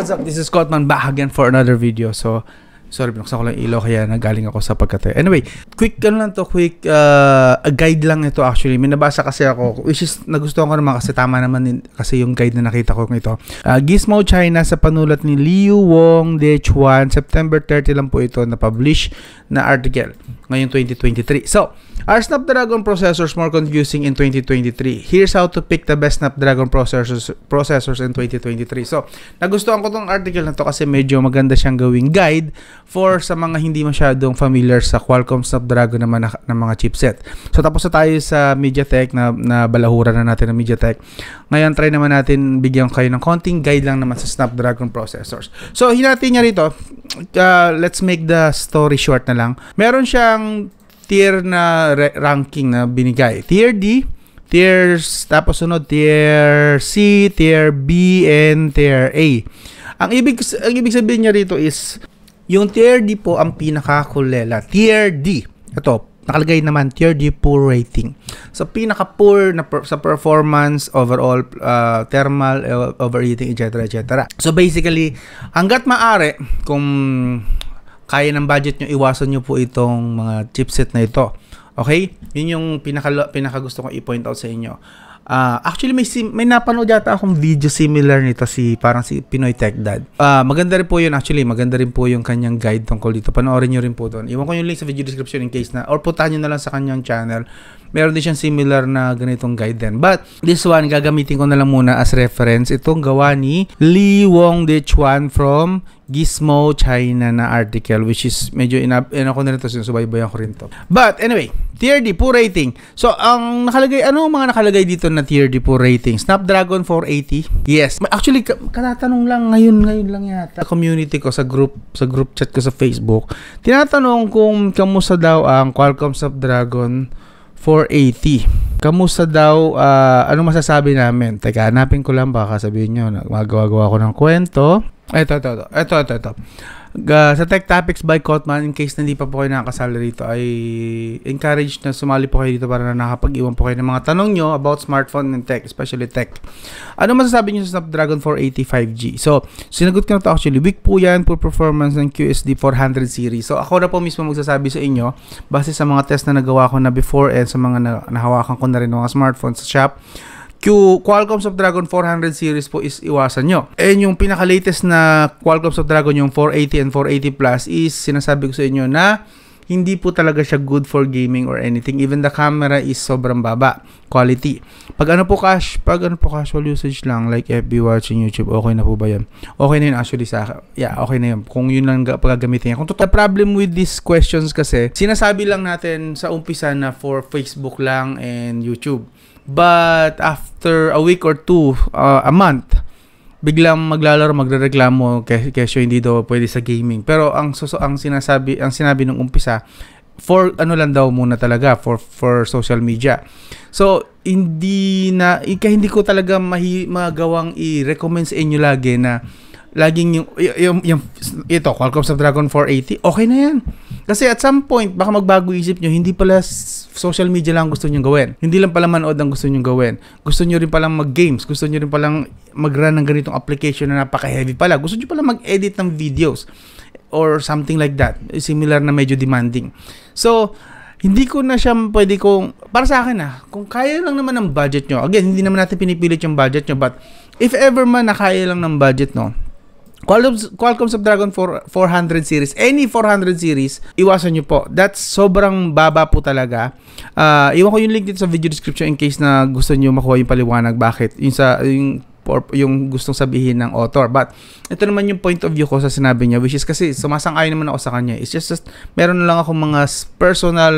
what's up? This is Cotman back again for another video. So, sorry, binuksan ko lang ilaw kaya nagaling ako sa pagkate. Anyway, quick guide lang ito actually. May nabasa kasi ako, which is nagustuhan ko naman kasi tama naman kasi yung guide na nakita ko ito. Gizmo China sa panulat ni Liu Wong De-Chuan, September 30 lang po ito na-publish na article ngayong 2023. So, are Snapdragon processors more confusing in 2023? Here's how to pick the best Snapdragon processors in 2023. So, nagustuhan ko tong article na to kasi medyo maganda siyang gawing guide for sa mga hindi masyadong familiar sa Qualcomm Snapdragon naman na mga chipset. So, tapos na tayo sa MediaTek na balahuran na natin ng MediaTek. Ngayon, try naman natin bigyan kayo ng konting guide lang naman sa Snapdragon processors. So, hinati niya rito. Let's make the story short na lang. Meron siyang tier na ranking na binigay. Tier D, tapos sunod Tier C, Tier B, and Tier A. Ang ibig sabihin niya rito is, yung Tier D po ang pinakakulela. Tier D, ito, nakalagay naman Tier D poor rating. So, pinaka-poor na sa performance, overall, thermal, overheating, etc. So, basically, hanggat maaari, kung kaya ng budget nyo, iwasan nyo po itong mga chipset na ito. Okay? Yun yung pinaka gusto kong i-point out sa inyo. Actually, may napanood yata akong video similar nito parang si Pinoy Tech Dad. Maganda rin po yun actually. Maganda rin po yung kanyang guide tungkol dito. Panoorin nyo rin po doon. Iwan ko yung link sa video description in case na, or puntahan nyo na lang sa kanyang channel. Meron din siyang similar na ganitong guide din. But, this one, gagamitin ko na lang muna as reference. Itong gawa ni Li Wong De-Chuan from Gizmo China na article, which is medyo ko na rin ito, sinusubaybayan ko rin to. But, anyway, Tier D, poor rating. So, ang nakalagay, ano mga nakalagay dito na Tier D poor rating? Snapdragon 480? Yes. Actually, katatanong lang, ngayon lang yata. Sa community ko, sa group chat ko sa Facebook, tinatanong kung kamusta daw ang Qualcomm Snapdragon 480. Kamusta daw, ano masasabi namin? Teka, hanapin ko lang, baka sabihin nyo, magawa ko ng kwento. Ito. Sa Tech Topics by Cotman, in case na hindi pa po kayo nakakasali rito, ay encourage na sumali po kayo dito para na nakapag-iwan po kayo ng mga tanong nyo about smartphone and tech, especially tech. Ano masasabi nyo sa Snapdragon 480 5G? So, sinagot ko na ito actually. Weak po yan, poor performance ng QSD 400 series. So, ako na po mismo magsasabi sa inyo, base sa mga test na nagawa ko na before and sa mga nahawakan ko na rin mga smartphone sa shop, Qualcomm Snapdragon 400 series po is iwasan nyo. And yung pinaka-latest na Qualcomm Snapdragon, yung 480 and 480 Plus, is sinasabi ko sa inyo na hindi po talaga siya good for gaming or anything. Even the camera is sobrang baba quality. Pag ano po casual usage lang, like FB watching, YouTube, okay na po ba yan? Okay na yun actually sa akin. Yeah, okay na yun. Kung yun lang pagagamitin yan. Kung the problem with these questions kasi, sinasabi lang natin sa umpisa na for Facebook lang and YouTube. But after a week or two, a month, biglang magrereklamo kesyo hindi daw pwede sa gaming. Pero ang sinabi nung umpisa, for ano lang daw muna talaga, for social media. So hindi ko talaga magawang i-recommend sa inyo lagi na laging yung ito Qualcomm Snapdragon 480, okay na yan. Kasi at some point, baka magbago isip nyo, hindi pala social media lang gusto nyo gawin. Hindi lang pala manood ang gusto nyo gawin. Gusto nyo rin palang mag-games. Gusto nyo rin palang mag-run ng ganitong application na napaka-heavy pala. Gusto nyo palang mag-edit ng videos or something like that. Similar na medyo demanding. So, hindi ko na siya pwede para sa akin kung kaya lang naman ng budget nyo, again, hindi naman natin pinipilit yung budget nyo, but if ever man nakaya lang ng budget no, Qualcomm Snapdragon 400 series, any 400 series, iwasan nyo po. That's sobrang baba po talaga. Iwan ko yung link dito sa video description in case na gusto nyo makuha yung paliwanag bakit. Yung gustong sabihin ng author. But, ito naman yung point of view ko sa sinabi niya, which is kasi sumasang-ayon naman ako sa kanya. It's just meron na lang ako mga personal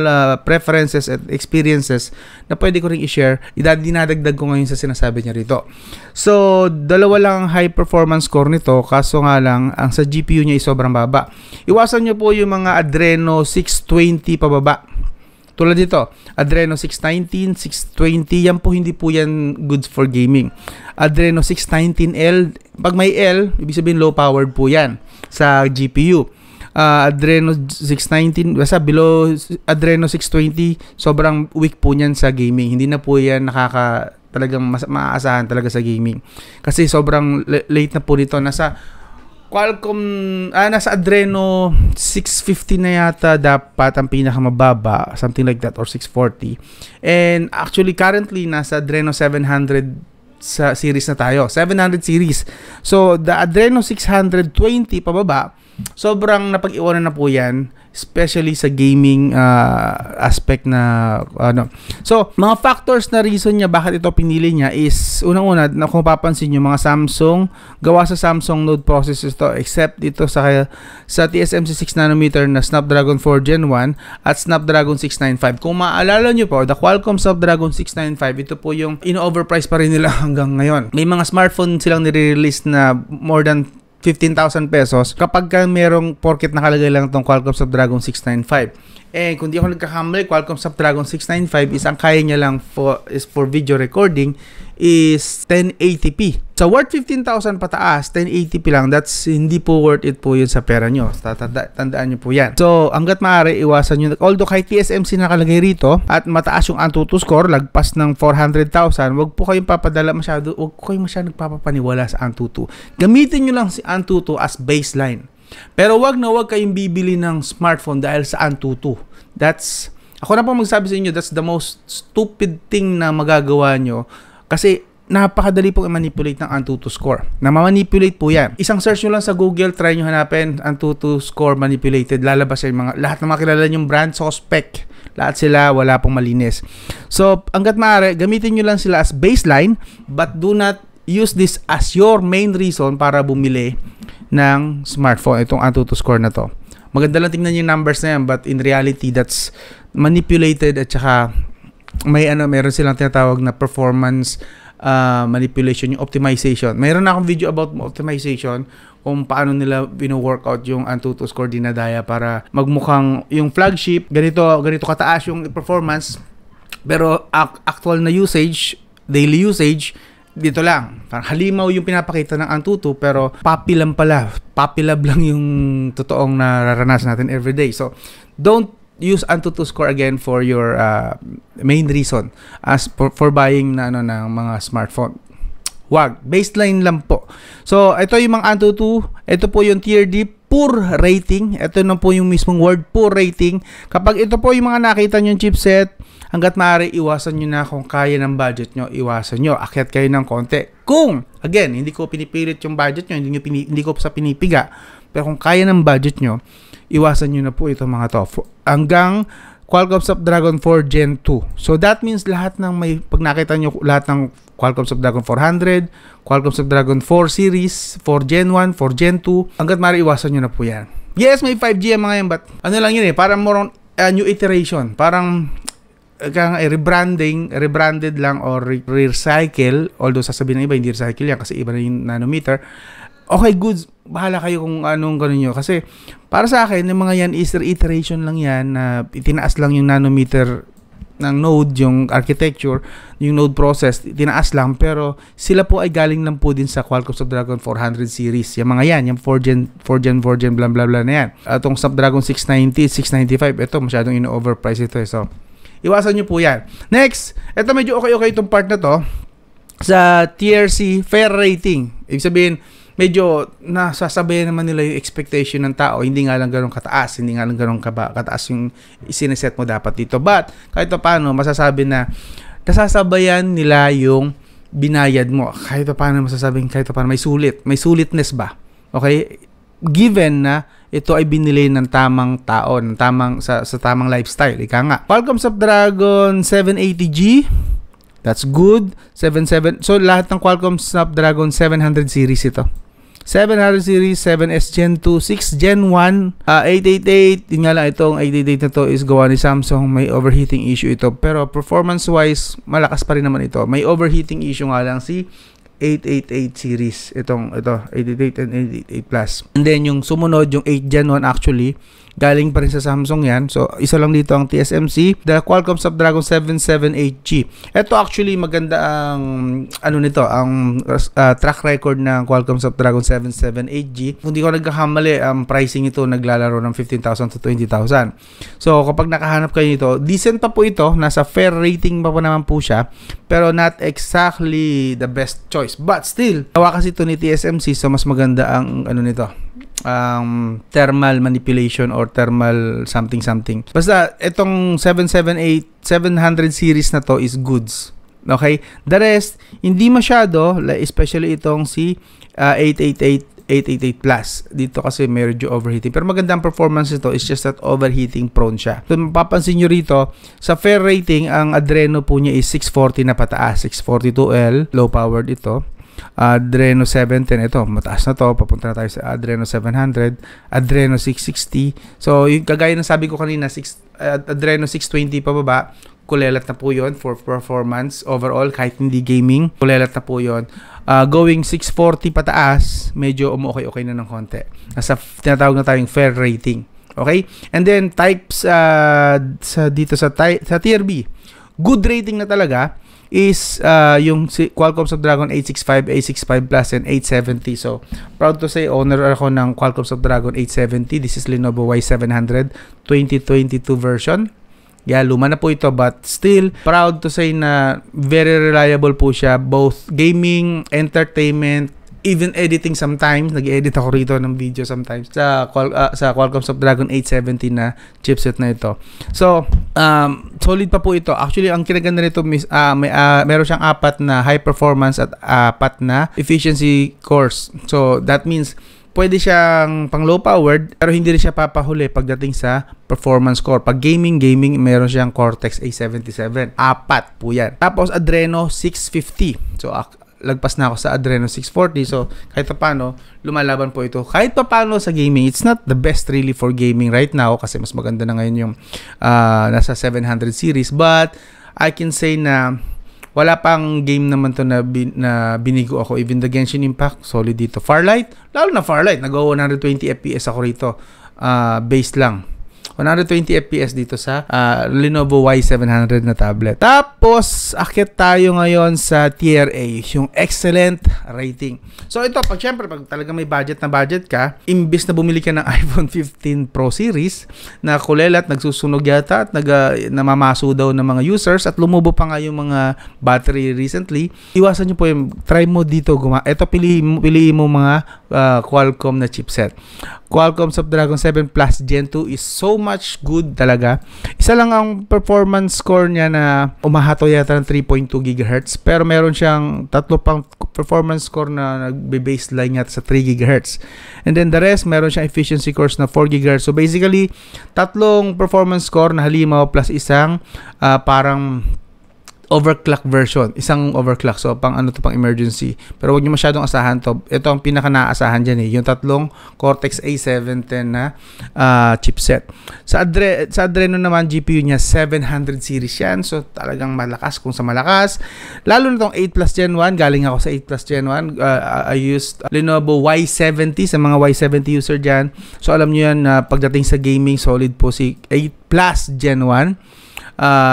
preferences at experiences na pwede ko rin i-share. Dinadagdag ko ngayon sa sinasabi niya rito. So, dalawa lang ang high performance score nito, kaso nga lang, ang sa GPU niya ay sobrang baba. Iwasan niyo po yung mga Adreno 620 pababa. Tulad dito, Adreno 619, 620, yan po hindi po yan good for gaming. Adreno 619L, pag may L, ibig sabihin low powered po yan sa GPU. Adreno 619, basta below Adreno 620, sobrang weak po niyan sa gaming. Hindi na po yan talagang maaasahan talaga sa gaming. Kasi sobrang late na po nito, nasa Qualcomm, nasa Adreno 650 na yata dapat ang pinakamababa, something like that, or 640. And actually, currently, nasa Adreno 700 sa series na tayo. 700 series. So, the Adreno 620 pababa, sobrang napag-iwanan na po yan, especially sa gaming aspect na ano. So, mga factors na reason niya bakit ito pinili niya is unang-una, na kung papansin niyo, mga Samsung, gawa sa Samsung Node processors to, except dito sa TSMC 6nm na Snapdragon 4 Gen 1 at Snapdragon 695. Kung maalala niyo po, the Qualcomm Snapdragon 695, ito po yung in-overprice pa rin nila hanggang ngayon. May mga smartphone silang nire-release na more than 15,000 pesos kapag merong porket nakalagay lang itong Qualcomm Snapdragon 695. And kung di ako nagkakamali, Qualcomm Snapdragon 695 isang kaya niya lang for video recording is 1080p. So worth 15,000 pataas, 1080p lang, that's hindi po worth it po yun sa pera nyo. Tandaan nyo po yan. So hanggat maaari, iwasan nyo. Although kay TSMC nakalagay rito at mataas yung Antutu score, lagpas ng 400,000, wag po kayong papadala masyado, wag po kayong masyado nagpapapaniwala sa Antutu. Gamitin nyo lang si Antutu as baseline. Pero wag na wag kayong bibili ng smartphone dahil sa Antutu. Ako na po magsabi sa inyo, that's the most stupid thing na magagawa nyo. Kasi napakadali pong i-manipulate ng Antutu score. Na-manipulate po yan. Isang search nyo lang sa Google, try nyo hanapin Antutu score manipulated. Lalabas yung lahat ng makilala yung brand, suspect. Lahat sila, wala pong malinis. So, hanggat maaari, gamitin nyo lang sila as baseline, but do not use this as your main reason para bumili ng smartphone. Itong Antutu score na to. Maganda lang tingnan yung numbers na yan, but in reality, that's manipulated at saka meron silang tinatawag na performance manipulation, yung optimization. Mayroon na akong video about optimization kung paano nila bino-workout yung Antutu score dinadaya para magmukhang yung flagship, ganito kataas yung performance, pero actual na usage, daily usage, dito lang. Parang halimaw yung pinapakita ng Antutu, pero puppy love lang yung totoong nararanasan natin everyday. So, don't use Antutu score again for your main reason as for buying ng mga smartphone. Wag, baseline lang po. So, ito yung mga Antutu, ito po yung tier D, poor rating. Ito na po yung mismong word, poor rating. Kapag ito po yung mga nakita nyo yung chipset, hanggat maaari, iwasan nyo na kung kaya ng budget nyo, iwasan nyo. Akyat kayo ng konti. Kung, again, hindi ko pinipilit yung budget nyo, hindi ko sa pinipiga, pero kung kaya ng budget nyo, iwasan nyo na po ito mga to. Hanggang Qualcomm Snapdragon 4 Gen 2. So that means lahat ng pag nakita nyo lahat ng Qualcomm Snapdragon 400, Qualcomm Snapdragon 4 series, 4 Gen 1, 4 Gen 2, hanggat maaari iwasan nyo na po yan. Yes, may 5G ang mga yan, but ano lang yun parang more on new iteration. Parang rebranded lang or recycle, although sasabihin ng iba hindi recycle yan kasi iba na yung nanometer. Okay, goods, bahala kayo kung anong gano'n nyo. Kasi para sa akin, yung mga yan is reiteration lang yan na itinaas lang yung nanometer ng node, yung architecture, yung node process, itinaas lang. Pero sila po ay galing lang po din sa Qualcomm Snapdragon 400 series. Yung mga yan, yung 4 gen, blah blah blah na yan. Itong Snapdragon 690, 695, ito masyadong in-overprice ito. So, iwasan nyo po yan. Next, ito medyo okay itong part na to. Sa tier C, fair rating. Ibig sabihin, medyo nasasabayan naman nila yung expectation ng tao. Hindi nga lang ganun kataas. Hindi nga lang ganun kataas yung isineset mo dapat dito. But, kahit paano, masasabi na nasasabayan nila yung binayad mo. Kahit paano masasabing, kahit paano may sulit. May sulitness ba? Okay? Given na ito ay binili ng tamang tao, sa tamang lifestyle. Ika nga. Qualcomm Snapdragon 780G. That's good. 77. So, lahat ng Qualcomm Snapdragon 700 series ito. 700 series, 7S Gen 2, 6 Gen 1, 888. Yun nga lang, itong 888 na to is gawa ni Samsung. May overheating issue ito. Pero performance-wise, malakas pa rin naman ito. May overheating issue nga lang si 888 series. Ito, 888 and 888 Plus. And then, yung sumunod, yung 8 Gen 1 actually, galing pa rin sa Samsung yan. So, isa lang dito ang TSMC. The Qualcomm Snapdragon 778G. Ito actually maganda ang ang track record ng Qualcomm Snapdragon 778G. Kung di ko nagkakamali, ang pricing ito naglalaro ng 15,000 to 20,000. So, kapag nakahanap kayo nito, decent pa po ito. Nasa fair rating pa naman po siya. Pero not exactly the best choice. choice. But still, gawa kasi ito ni TSMC, so mas maganda ang ano nito, thermal manipulation or thermal something. Basta itong 700 series na to is goods. Okay? The rest, hindi masyado, especially itong si 888 Plus. Dito kasi medyo overheating. Pero magandang performance ito, is just that overheating prone siya. So, mapapansin nyo rito, sa fair rating, ang Adreno po niya is 640 na pataas. 642L, low powered ito. Adreno 710, ito, mataas na to. Papunta na tayo sa Adreno 700. Adreno 660. So, yung kagaya ng sabi ko kanina, Adreno 620 pababa, kulelat na po yun for performance overall, kahit hindi gaming, kulelat na po yun. Going 640 pataas, medyo okay na ng konti. Nasa tinatawag na tayong fair rating. Okay? And then types dito sa tier B, good rating na talaga is yung Qualcomm Snapdragon 865, 865 Plus, and 870. So, proud to say, owner ako ng Qualcomm Snapdragon 870. This is Lenovo Y700 2022 version. Yeah, luma na po ito, but still proud to say na very reliable po siya, both gaming, entertainment, even editing sometimes. Nag-edit ako rito ng video sometimes sa Qualcomm Snapdragon 870 na chipset na ito. So, solid pa po ito. Actually, ang kinaganda nito, meron siyang 4 na high performance at 4 na efficiency cores. So, that means pwede siyang pang low powered, pero hindi rin siya papahuli pagdating sa performance core. Pag gaming, meron siyang Cortex A77. 4 po yan. Tapos Adreno 650. So, lagpas na ako sa Adreno 640. So, kahit pa paano, lumalaban po ito. Kahit pa paano sa gaming, it's not the best really for gaming right now kasi mas maganda na ngayon yung nasa 700 series. But, I can say na wala pang game naman to na binigo ako. Even the Genshin Impact, solid dito. Farlight, lalo na Farlight, nag-120 FPS ako rito. Base lang. 120 FPS dito sa Lenovo Y700 na tablet. Tapos, akit tayo ngayon sa Tier A, yung excellent rating. So, ito, syempre, pag talaga may budget ka, imbis na bumili ka ng iPhone 15 Pro Series na kulelat, nagsusunog yata at namamaso daw ng mga users at lumubo pa nga yung mga battery recently, iwasan nyo po yung, try mo dito, ito, piliin mo mga Qualcomm na chipset. Qualcomm Snapdragon 7 Plus Gen 2 is so much good talaga. Isa lang ang performance score niya na umahato yata ng 3.2 GHz, pero meron siyang 3 pang performance score na nagbe-baseline yata sa 3 GHz. And then the rest, meron siyang efficiency scores na 4 GHz. So basically, 3 performance score na halimaw plus isang parang overclock version. Isang overclock. So, pang emergency. Pero huwag nyo masyadong asahan to. Ito ang pinaka-naasahan dyan yung 3 Cortex A710 na chipset. Sa Adreno naman, GPU niya 700 series yan. So, talagang malakas kung sa malakas. Lalo na itong 8 Plus Gen 1. Galing ako sa 8 Plus Gen 1. I used Lenovo Y70 sa mga Y70 user dyan. So, alam nyo yan, pagdating sa gaming, solid po si 8 Plus Gen 1.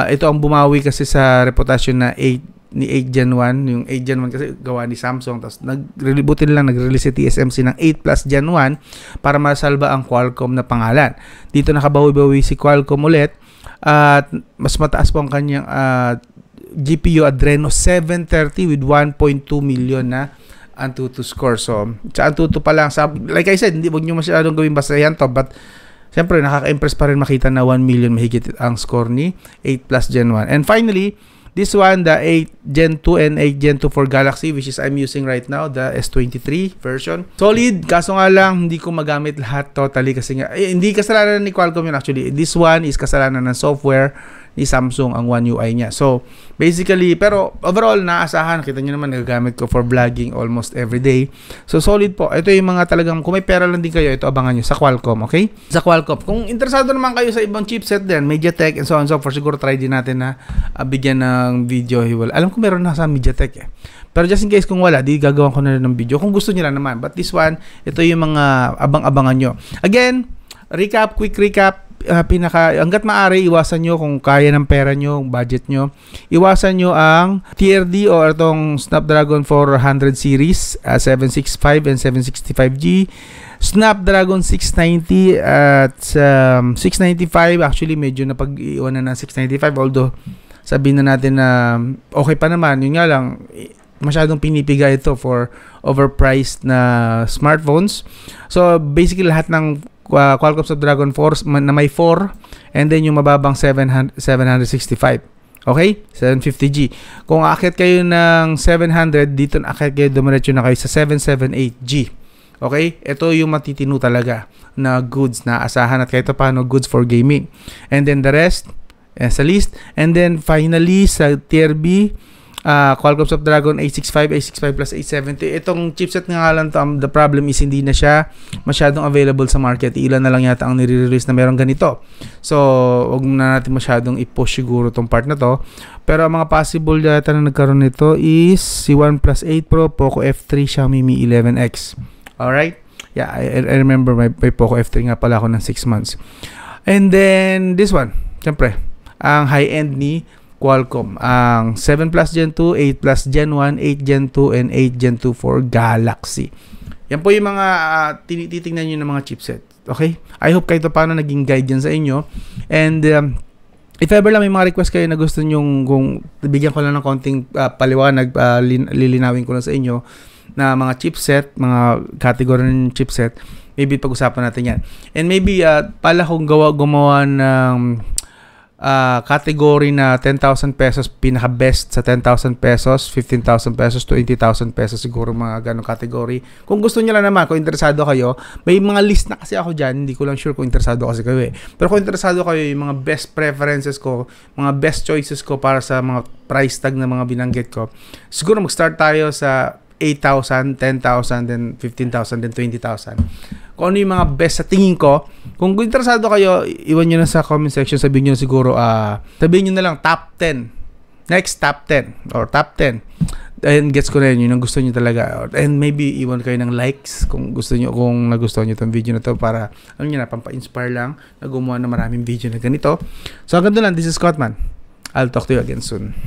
Ito ang bumawi kasi sa reputasyon na 8 Gen 1. Yung 8 Gen 1 kasi gawa ni Samsung. Tapos nag-release si TSMC ng 8 Plus Gen 1 para masalba ang Qualcomm na pangalan. Dito nakabawi-bawi si Qualcomm ulit. At mas mataas po ang kanyang GPU Adreno 730 with 1.2 million na Antutu score. So, sa Antutu pa lang, like I said, huwag nyo masyadong gawin basta yan to, but siyempre, nakaka-impress pa rin makita na 1 million mahigit ang score ni 8 Plus Gen 1. And finally, this one, the 8 Gen 2 and 8 Gen 2 for Galaxy, which is I'm using right now, the S23 version. Solid, kaso nga lang, hindi ko magamit lahat totally kasi nga, hindi kasalanan ni Qualcomm yun actually. This one is kasalanan ng software ni Samsung, ang One UI niya. So, basically, pero overall, naasahan. Kita nyo naman, nagagamit ko for vlogging almost every day. So, solid po. Ito yung mga talagang, kung may pera lang din kayo, ito abangan nyo sa Qualcomm, okay? Sa Qualcomm. Kung interesado naman kayo sa ibang chipset din, MediaTek and so on and so forth, siguro try din natin na bigyan ng video. Alam ko meron na sa MediaTek eh. Pero just in case kung wala, di gagawin ko na rin ng video. Kung gusto nyo lang naman. But this one, ito yung mga abang-abangan nyo. Again, quick recap. Hanggat maaari, iwasan nyo kung kaya ng pera nyo, budget nyo, iwasan nyo ang Tier D o itong Snapdragon 400 series, 765 and 765G, Snapdragon 690 at 695. Actually, medyo napag-iwanan ng 695, although sabihin na natin na okay pa naman. Yun nga lang, masyadong pinipiga ito for overpriced na smartphones. So basically lahat ng Qualcomm Snapdragon 4 na may 4 and then yung mababang 765. Okay? 750G. Kung aakyat kayo ng 700, dito na aakyat kayo, dumiretso na kayo sa 778G. Okay? Ito yung matitino talaga na goods na asahan at kahit paano goods for gaming. And then the rest, sa list. And then finally, sa tier B, Qualcomm Snapdragon 865, 865 plus 870. Itong chipset nga lang to, the problem is hindi na siya masyadong available sa market. Ilan na lang yata ang nire-release na meron ganito. So, huwag na natin masyadong i-push siguro tong part na to. Pero ang mga possible yata na nagkaroon nito is si OnePlus 8 Pro, Poco F3, Xiaomi Mi 11X. Alright? Yeah, I remember my Poco F3 nga pala ako ng 6 months. And then, this one. Siyempre, ang high-end ni Qualcomm, ang 7 Plus Gen 2, 8 Plus Gen 1, 8 Gen 2, and 8 Gen 2 for Galaxy. Yan po yung mga tinitingnan nyo ng mga chipset. Okay? I hope kahit paano naging guide yan sa inyo. And if ever lang may mga request kayo na gusto nyo, kung bigyan ko lang ng konting paliwanag, lilinawin ko lang sa inyo na mga chipset, mga category ng chipset, maybe pag-usapan natin yan. And maybe pala kung gumawa ng category na 10,000 pesos, pinaka-best sa 10,000 pesos, 15,000 pesos, 20,000 pesos, siguro mga ganong category. Kung gusto niyo lang naman, kung interesado kayo, may mga list na kasi ako dyan, hindi ko lang sure kung interesado kasi kayo eh. Pero kung interesado kayo, yung mga best preferences ko, mga best choices ko para sa mga price tag na mga binanggit ko, siguro mag-start tayo sa 8,000, 10,000, then 15,000, then 20,000. Kung ano yung mga best sa tingin ko. Kung interesado kayo, iwan nyo na sa comment section. Sabihin nyo na siguro, sabihin nyo na lang top 10. Next, top 10. Or top 10. And gets ko na yun ang gusto nyo talaga. And maybe iwan kayo ng likes kung gusto nyo, kung nagustuhan nyo itong video na to para, alam nyo na, pampa-inspire lang na gumawa ng maraming video na ganito. So hanggang doon lang, this is Scottman. I'll talk to you again soon.